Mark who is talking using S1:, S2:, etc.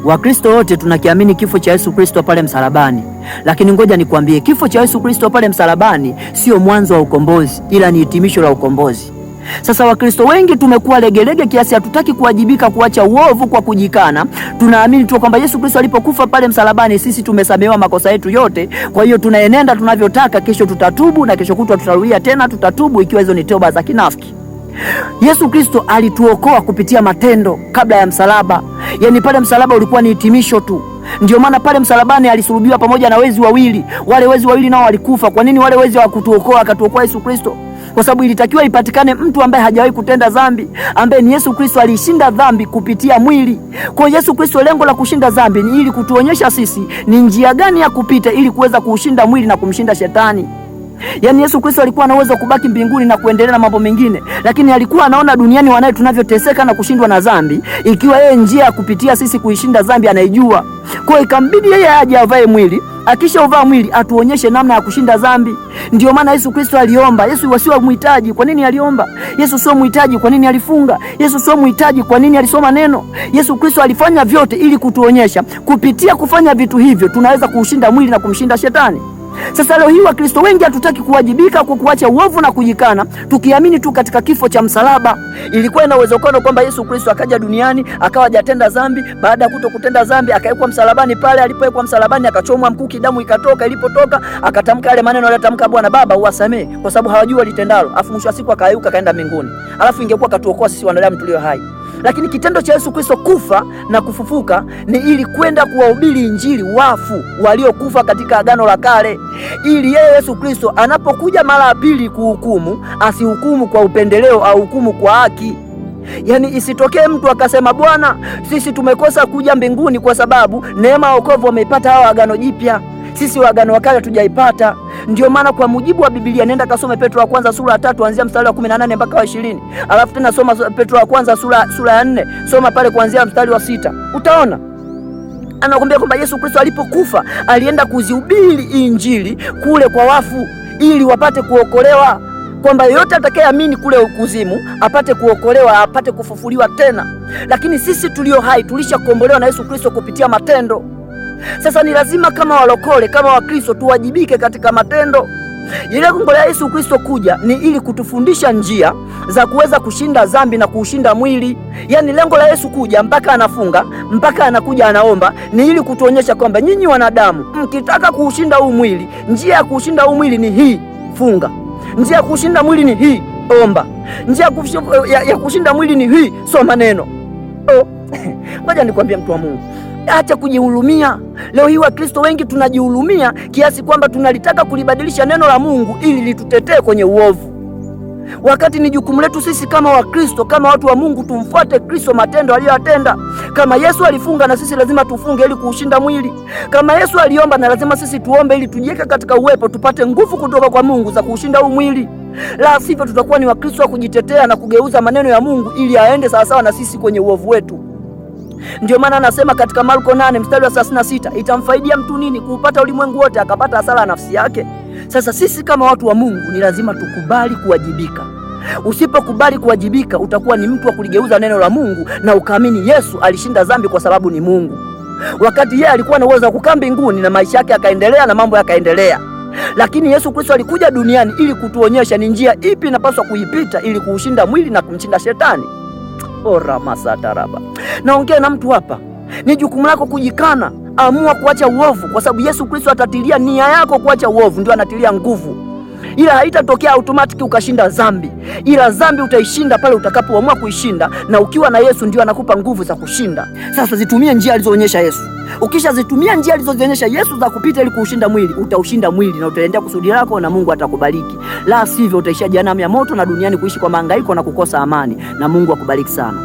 S1: Wakristo wote tunakiamini kifo cha Yesu Kristo pale msalabani, lakini ngoja nikwambie, kifo cha Yesu Kristo pale msalabani sio mwanzo wa ukombozi, ila ni hitimisho la ukombozi. Sasa Wakristo wengi tumekuwa legelege kiasi hatutaki kuwajibika kuacha uovu kwa kujikana. Tunaamini tu kwamba Yesu Kristo alipokufa pale msalabani sisi tumesamehewa makosa yetu yote, kwa hiyo tunaenenda tunavyotaka, kesho tutatubu na kesho kutwa tutarudia tena tutatubu, ikiwa hizo ni toba za kinafiki. Yesu Kristo alituokoa kupitia matendo kabla ya msalaba. Yaani pale msalaba ulikuwa ni hitimisho tu. Ndio maana pale msalabani alisulubiwa pamoja na wezi wawili. Wale wezi wawili nao walikufa. Kwa nini wale wezi hawakutuokoa akatuokoa Yesu Kristo? Kwa sababu ilitakiwa ipatikane mtu ambaye hajawahi kutenda dhambi, ambaye ni Yesu Kristo. Alishinda dhambi kupitia mwili. Kwa Yesu Kristo lengo la kushinda dhambi ni ili kutuonyesha sisi ni njia gani ya kupita ili kuweza kuushinda mwili na kumshinda shetani. Yaani Yesu Kristo alikuwa na uwezo kubaki mbinguni na kuendelea na mambo mengine, lakini alikuwa anaona duniani wanae tunavyoteseka na kushindwa na dhambi, ikiwa yeye njia ya kupitia sisi kuishinda dhambi anaijua. Kwa hiyo ikambidi yeye aje avae mwili, akisha uvaa mwili atuonyeshe namna ya kushinda dhambi. Ndio maana Yesu Kristo aliomba. Yesu wasio muhitaji, kwa nini aliomba? Yesu sio muhitaji, kwa nini alifunga? Yesu sio muhitaji, kwa nini alisoma neno? Yesu Kristo alifanya vyote ili kutuonyesha kupitia kufanya vitu hivyo tunaweza kuushinda mwili na kumshinda shetani. Sasa leo hii Wakristo wengi hatutaki kuwajibika kwa kuacha uovu na kujikana, tukiamini tu katika kifo cha msalaba. Ilikuwa ina uwezekano kwamba Yesu Kristo akaja duniani akawa hajatenda dhambi, baada ya kutokutenda dhambi akawekwa msalabani. Pale alipowekwa msalabani akachomwa mkuki, damu ikatoka. Ilipotoka akatamka yale maneno aliyotamka, Bwana Baba uwasamee kwa sababu hawajui walitendalo. Afu mwisho wa siku akayuka kaenda mbinguni. Alafu ingekuwa katuokoa sisi wanadamu tulio hai. Lakini kitendo cha Yesu Kristo kufa na kufufuka ni ili kwenda kuwahubiri injili wafu waliokufa katika Agano la Kale, ili yeye Yesu Kristo anapokuja mara ya pili kuhukumu, asihukumu kwa upendeleo au hukumu kwa haki. Yaani isitokee mtu akasema, Bwana sisi tumekosa kuja mbinguni kwa sababu neema ya wokovu wameipata hao Agano Jipya, sisi wa Agano la Kale tujaipata. Ndio maana kwa mujibu wa Biblia, nenda kasome Petro wa kwanza sura ya 3 kuanzia mstari wa 18 mpaka wa 20. Alafu tena soma Petro wa kwanza sura ya 4, soma pale kuanzia mstari wa 6. Utaona anakuambia kwamba Yesu Kristo alipokufa alienda kuzihubiri injili kule kwa wafu ili wapate kuokolewa, kwamba yote atakayeamini kule ukuzimu apate kuokolewa, apate kufufuliwa tena. Lakini sisi tulio hai tulishakombolewa na Yesu Kristo kupitia matendo. Sasa ni lazima kama walokole, kama Wakristo tuwajibike katika matendo. Ile lengo la Yesu Kristo kuja ni ili kutufundisha njia za kuweza kushinda dhambi na kuushinda mwili. Yaani lengo la Yesu kuja mpaka anafunga, mpaka anakuja anaomba, ni ili kutuonyesha kwamba nyinyi wanadamu mkitaka kuushinda huu mwili, njia ya kuushinda huu mwili ni hii, funga. Njia ya kushinda mwili ni hii, omba. Njia ya kushinda mwili ni hii, soma neno. Ngoja nikwambie mtu wa Mungu, acha kujihurumia. Leo hii Wakristo wengi tunajihurumia kiasi kwamba tunalitaka kulibadilisha neno la Mungu ili litutetee kwenye uovu, wakati ni jukumu letu sisi kama Wakristo, kama watu wa Mungu, tumfuate Kristo matendo aliyotenda. Kama Yesu alifunga, na sisi lazima tufunge ili kuushinda mwili. Kama Yesu aliomba, na lazima sisi tuombe ili tujiweke katika uwepo, tupate nguvu kutoka kwa Mungu za kuushinda huu mwili. La sivyo tutakuwa ni Wakristo wa kujitetea na kugeuza maneno ya Mungu ili aende sawasawa na sisi kwenye uovu wetu. Ndio maana anasema katika Marko 8 mstari wa 36, itamfaidia mtu nini kuupata ulimwengu wote akapata hasara nafsi yake? Sasa sisi kama watu wa Mungu ni lazima tukubali kuwajibika. Usipokubali kuwajibika, utakuwa ni mtu wa kuligeuza neno la Mungu na ukaamini Yesu alishinda dhambi kwa sababu ni Mungu, wakati yeye alikuwa na uwezo wa kukaa mbinguni na maisha yake yakaendelea na mambo yakaendelea. Lakini Yesu Kristo alikuja duniani ili kutuonyesha ni njia ipi inapaswa kuipita ili kuushinda mwili na kumshinda shetani. Ora masataraba. Naongea na mtu hapa, ni jukumu lako kujikana. Amua kuacha uovu, kwa sababu Yesu Kristo atatilia nia yako kuacha uovu, ndio anatilia nguvu. Ila haitatokea automatic ukashinda dhambi, ila dhambi utaishinda pale utakapoamua kuishinda, na ukiwa na Yesu ndio anakupa nguvu za kushinda. Sasa zitumie njia alizoonyesha Yesu. Ukishazitumia njia alizoonyesha Yesu za kupita ili kuushinda mwili, utaushinda mwili na utaendea kusudi lako na Mungu atakubariki. La sivyo utaishia jehanamu ya moto na duniani kuishi kwa mahangaiko na kukosa amani, na Mungu akubariki sana.